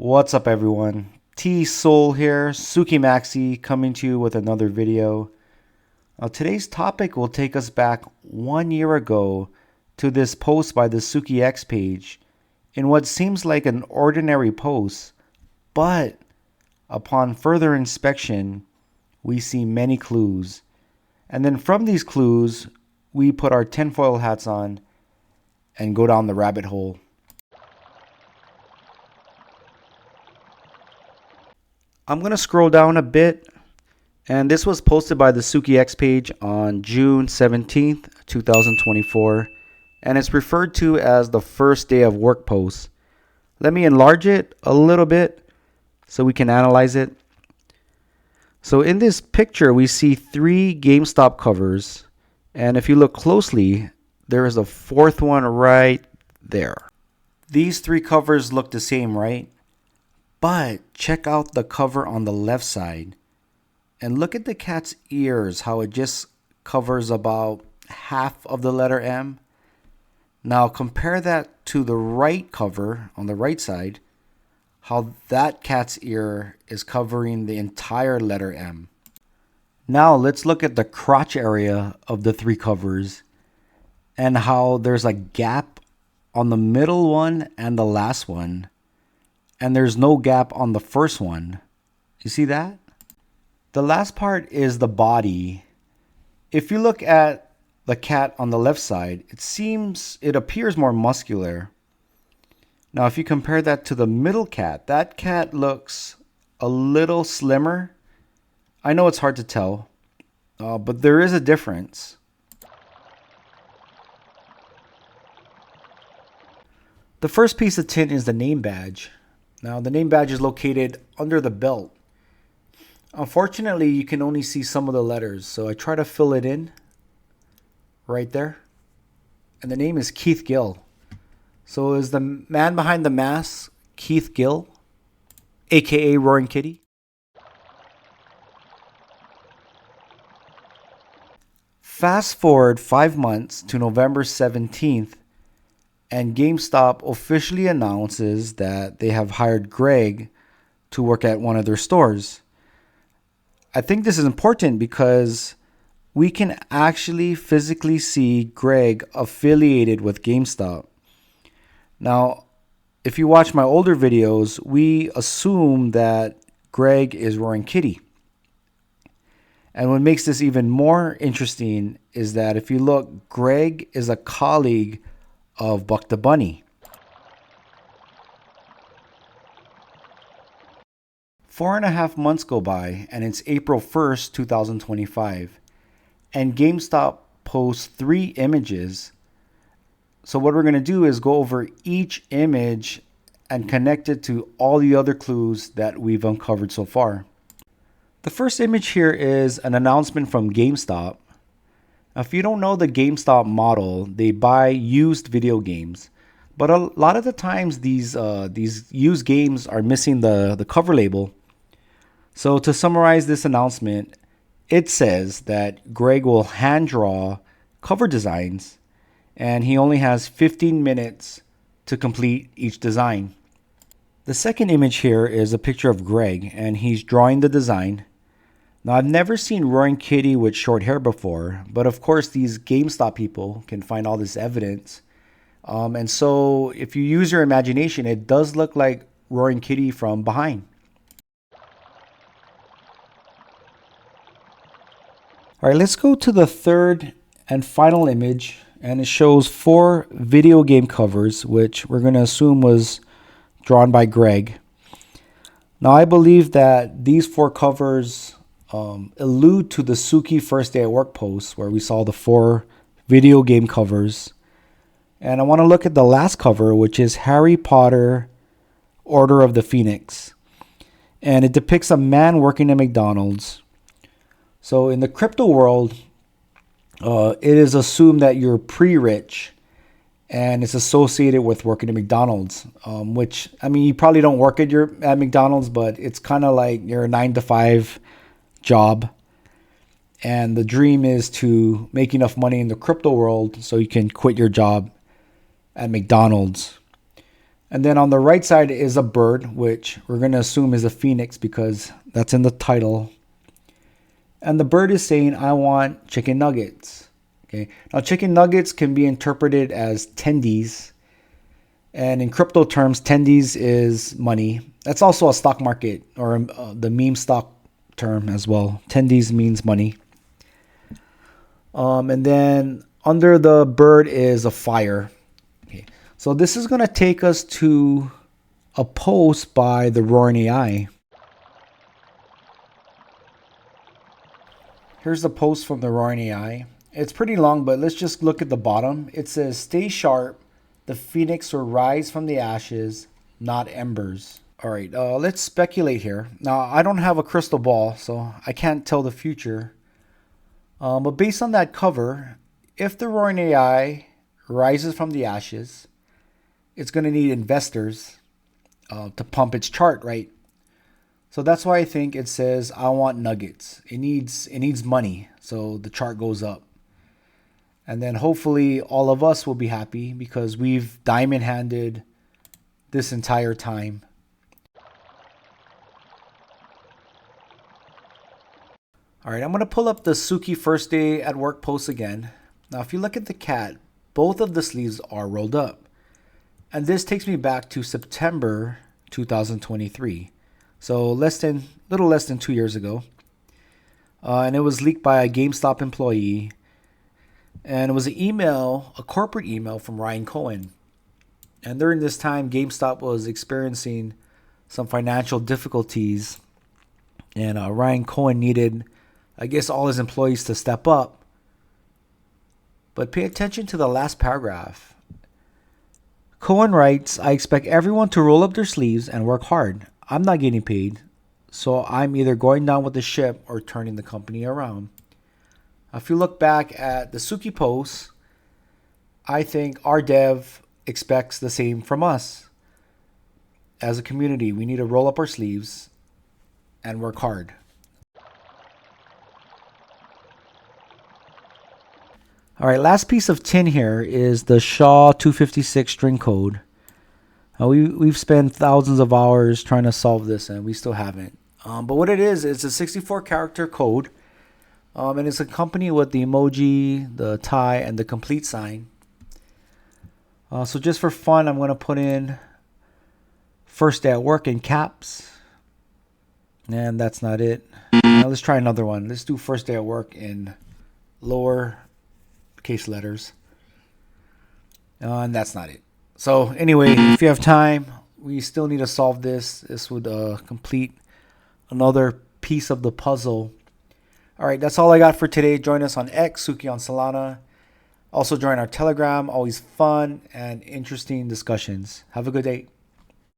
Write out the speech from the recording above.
What's up, everyone? T Soul here, Tsuki Maxi, coming to you with another video. Today's topic will take us back 1 year ago to this post by the Tsuki X page in what seems like an ordinary post, but upon further inspection, we see many clues. And then from these clues, we put our tinfoil hats on and go down the rabbit hole. I'm going to scroll down a bit, and this was posted by the Tsuki X page on June 17th, 2024, and it's referred to as the first day of work post. Let me enlarge it a little bit so we can analyze it. So in this picture, we see 3 GameStop covers, and if you look closely, there is a 4th one right there. These 3 covers look the same, right? But check out the cover on the left side and look at the cat's ears, how it just covers about half of the letter M. Now compare that to the right cover on the right side, how that cat's ear is covering the entire letter M. Now let's look at the crotch area of the 3 covers and how there's a gap on the middle one and the last one. And there's no gap on the first one. You see that? The last part is the body. If you look at the cat on the left side, it appears more muscular. Now, if you compare that to the middle cat, that cat looks a little slimmer. I know it's hard to tell, but there is a difference. The first piece of tint is the name badge. Now, the name badge is located under the belt. Unfortunately, you can only see some of the letters, so I try to fill it in right there. And the name is Keith Gill. So is the man behind the mask Keith Gill, aka Roaring Kitty? Fast forward 5 months to November 17th, and GameStop officially announces that they have hired Greg to work at one of their stores. I think this is important because we can actually physically see Greg affiliated with GameStop. Now, if you watch my older videos, we assume that Greg is Roaring Kitty. And what makes this even more interesting is that if you look, Greg is a colleague of Buck the Bunny. 4.5 months go by, and it's April 1st, 2025, and GameStop posts 3 images. So what we're going to do is go over each image and connect it to all the other clues that we've uncovered so far. The first image here is an announcement from GameStop. Now, if you don't know the GameStop model, they buy used video games. But a lot of the times, these used games are missing the cover label. So to summarize this announcement, it says that Greg will hand draw cover designs, and he only has 15 minutes to complete each design. The second image here is a picture of Greg, and he's drawing the design. Now, I've never seen Roaring Kitty with short hair before, but of course these GameStop people can find all this evidence. And so if you use your imagination, it does look like Roaring Kitty from behind. All right, let's go to the third and final image, and it shows 4 video game covers, which we're going to assume was drawn by Greg. Now, I believe that these 4 covers allude to the Tsuki First Day at Work post where we saw the 4 video game covers. And I want to look at the last cover, which is Harry Potter Order of the Phoenix. And it depicts a man working at McDonald's. So in the crypto world, it is assumed that you're pre-rich and it's associated with working at McDonald's, which, I mean, you probably don't work at McDonald's, but it's kind of like your 9-to-5 job, and the dream is to make enough money in the crypto world so you can quit your job at McDonald's. And then on the right side is a bird, which we're going to assume is a phoenix because that's in the title. And the bird is saying, I want chicken nuggets. Okay. Now, chicken nuggets can be interpreted as tendies. And in crypto terms, tendies is money. That's also a stock market or the meme stock term as well. Tendies means money. And then under the bird is a fire. Okay. So this is going to take us to a post by the Roaring AI. Here's the post from the Roaring AI. It's pretty long, but let's just look at the bottom. It says, stay sharp. The phoenix will rise from the ashes, not embers. All right, let's speculate here. Now, I don't have a crystal ball, so I can't tell the future. But based on that cover, if the Roaring AI rises from the ashes, it's going to need investors to pump its chart, right? So that's why I think it says, I want nuggets. It needs money, so the chart goes up. And then hopefully all of us will be happy because we've diamond handed this entire time. All right, I'm going to pull up the Tsuki First Day at Work post again. Now, if you look at the cat, both of the sleeves are rolled up. And this takes me back to September 2023. So little less than 2 years ago. And it was leaked by a GameStop employee. And it was a corporate email from Ryan Cohen. And during this time, GameStop was experiencing some financial difficulties. And Ryan Cohen needed, I guess, all his employees to step up. But pay attention to the last paragraph. Cohen writes, I expect everyone to roll up their sleeves and work hard. I'm not getting paid, so I'm either going down with the ship or turning the company around. If you look back at the Tsuki post, I think our dev expects the same from us. As a community, we need to roll up our sleeves and work hard. All right, last piece of tin here is the SHA-256 string code. We've spent thousands of hours trying to solve this, and we still haven't. But what it is, it's a 64-character code, and it's accompanied with the emoji, the tie, and the complete sign. So just for fun, I'm going to put in first day at work in caps. And that's not it. Now let's try another one. Let's do first day at work in lower case letters. And that's not it. So anyway, if you have time, we still need to solve this. This would complete another piece of the puzzle. All right, that's all I got for today. Join us on X, Tsuki on Solana. Also join our Telegram. Always fun and interesting discussions. Have a good day.